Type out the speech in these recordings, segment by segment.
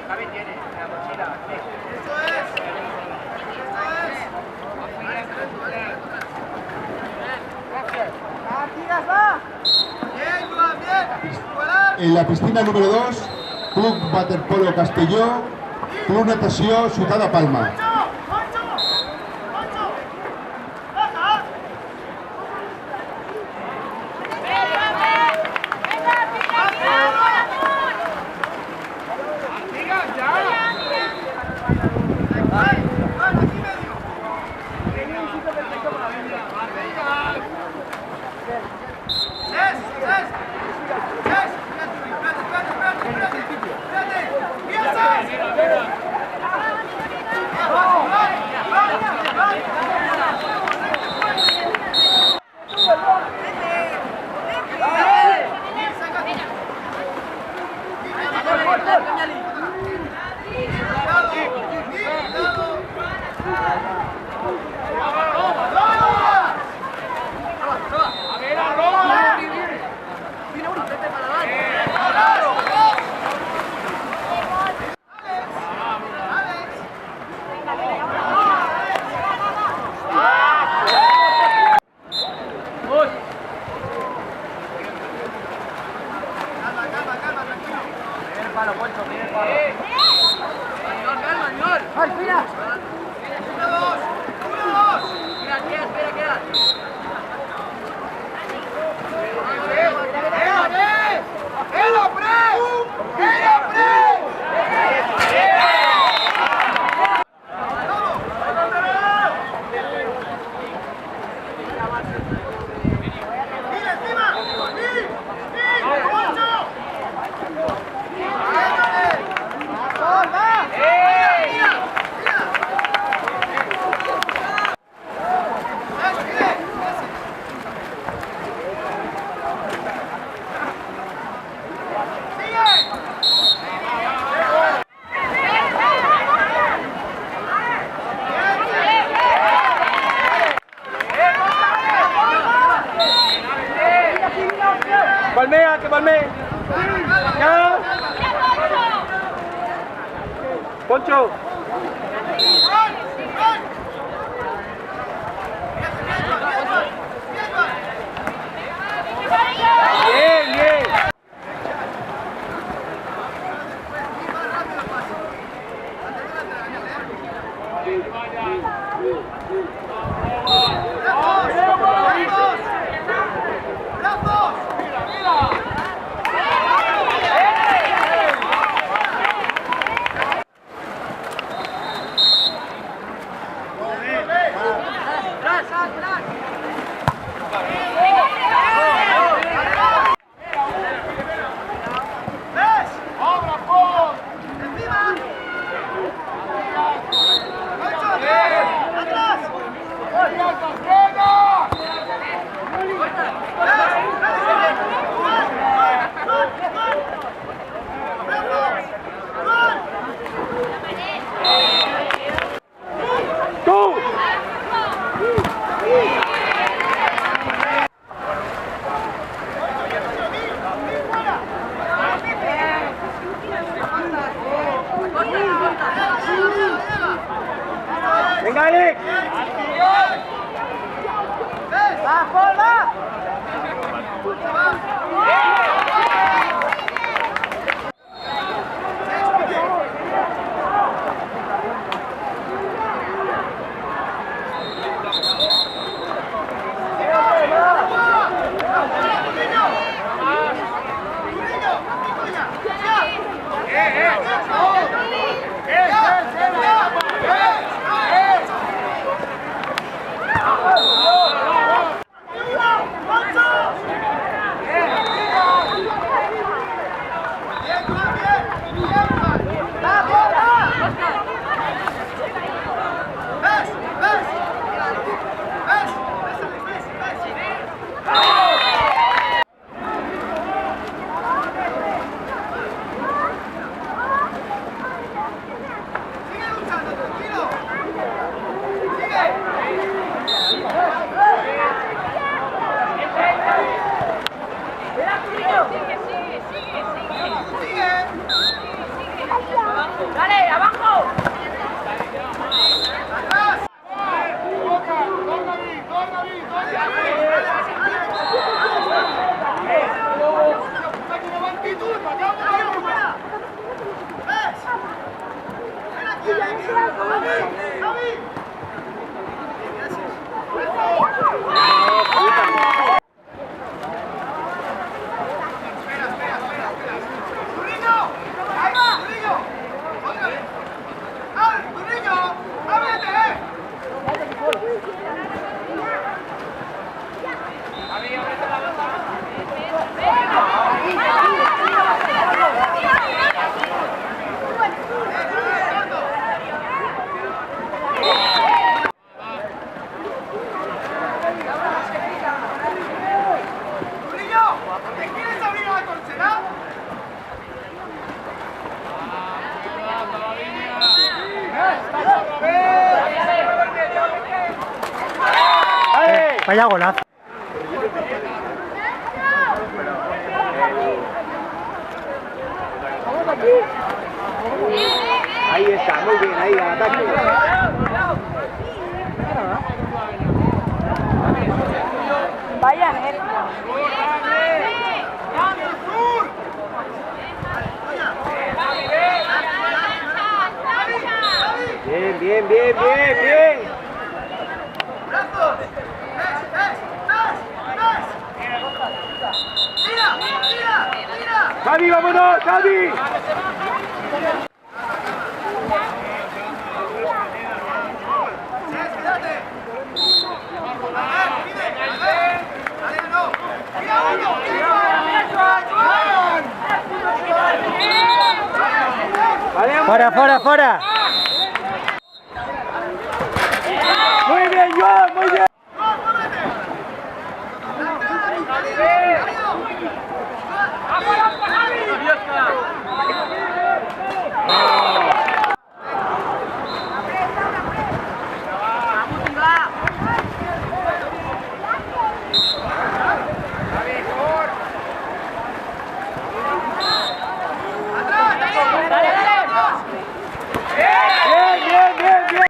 Javi tiene la mochila. En la piscina número 2, Club Waterpolo Castelló, Club Natació Ciutat de Palma. Palmea, que palmee. Ya. Poncho. Bien, bien. Venga, Eric. ¡Va, Paul, va! ¡Dale, abajo! Vaya golazo. Ahí está, muy bien, ahí al ataque. Vaya, Bien, bien, bien, bien, bien. Javi, vámonos, Javi. Fuera, fuera, fuera. Muy bien, Joan, muy bien. Bien, bien, bien, bien.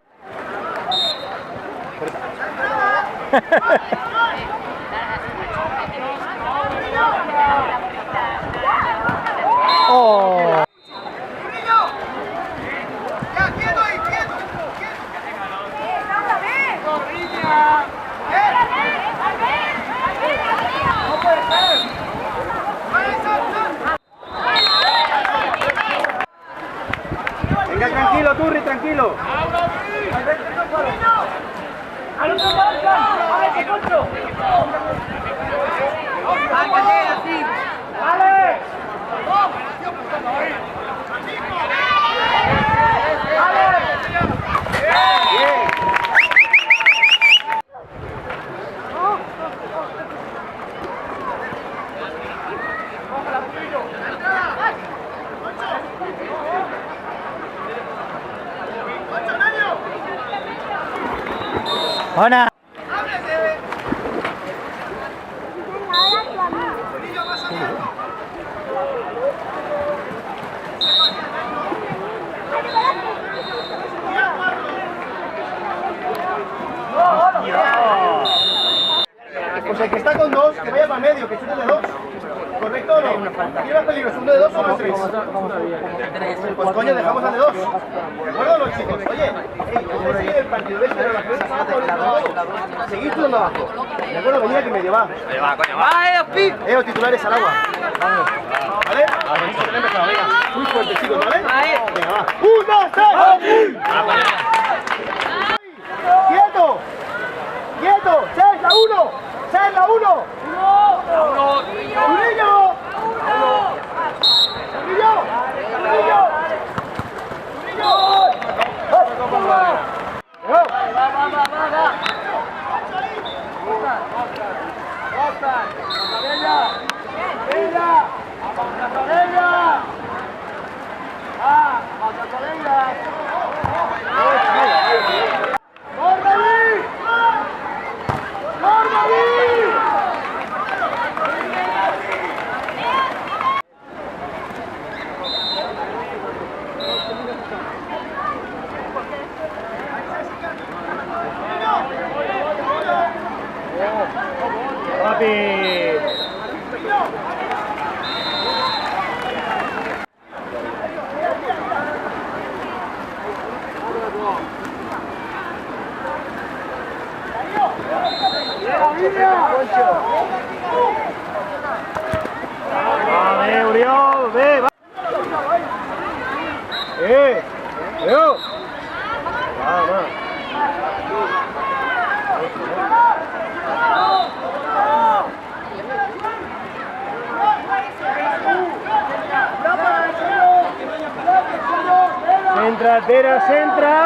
Oh. Venga, tranquilo, Turri, tranquilo. Buena. Pues el que está con dos, que vaya para medio, que chute de dos. ¿Correcto o no? ¿Aquí más peligroso, uno de dos o más tres? Pues coño, dejamos al de dos. ¿De acuerdo o no, chicos? Oye, antes de seguir el partido, ves, pero la pelota se va por el lado. Seguid turno abajo. ¿De acuerdo? Venid aquí medio, va. Va, coño, va. Titulares al agua. ¿Vale? Venga. Muy fuerte, chicos, ¿vale? Venga, va. ¡Un, dos, tres! ¡Quieto! ¡Quieto! ¡Seis, la uno! ¡Seis, la uno! ¡Murillo! ¡Murillo! ¡Murillo! ¡Venga! Oriol, ve, va. Yo. Va. Centra.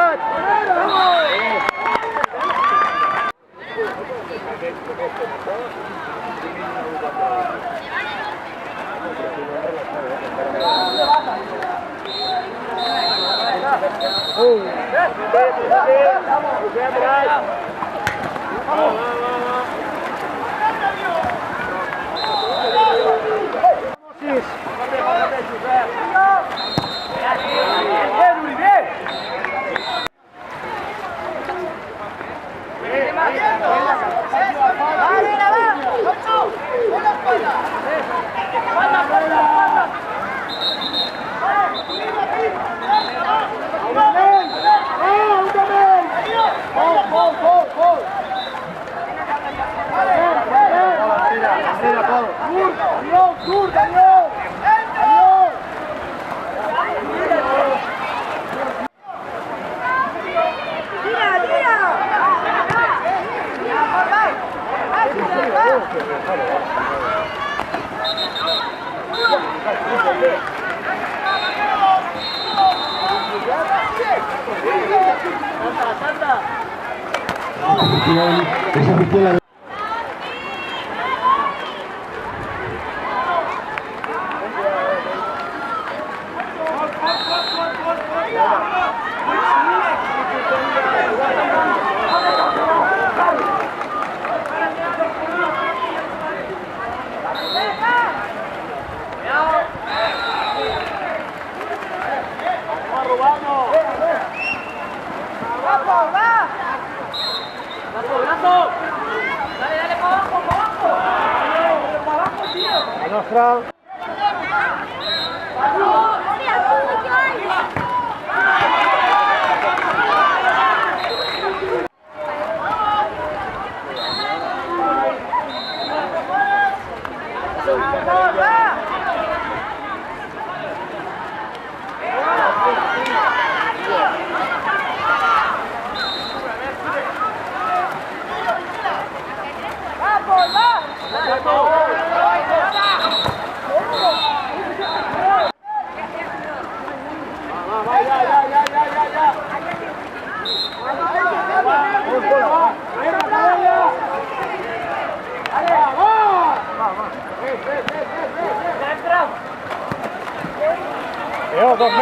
¡Dos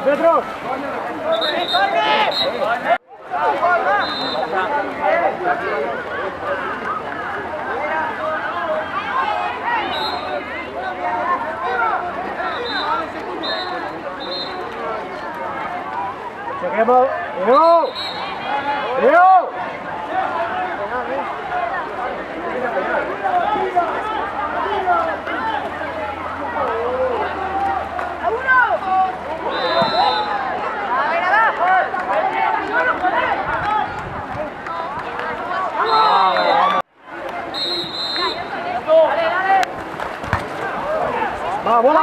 metros! Seguimos. ¡Leo! ¡Va, bola!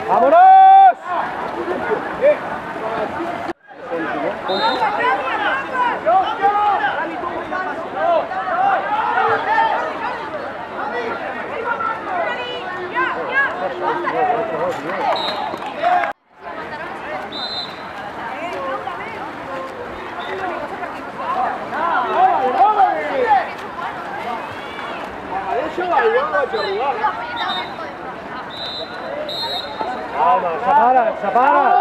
¡Vámonos! Vamos, separa.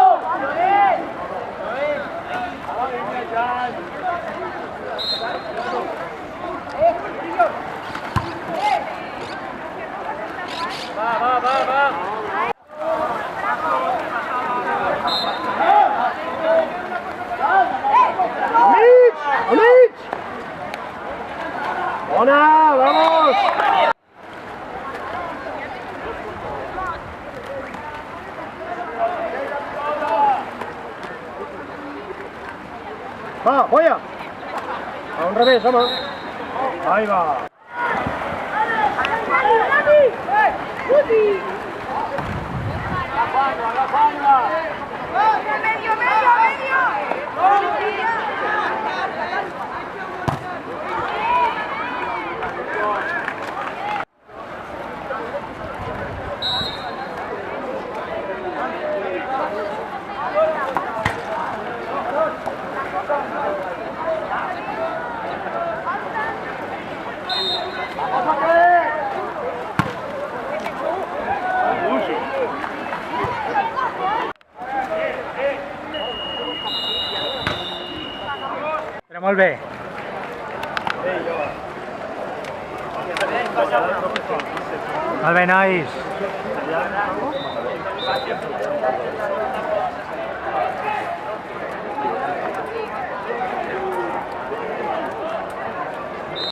Va. Va, polla. A un revés, home. Ahí va. Medio, medio, medio. Però molt bé. Molt bé, nois.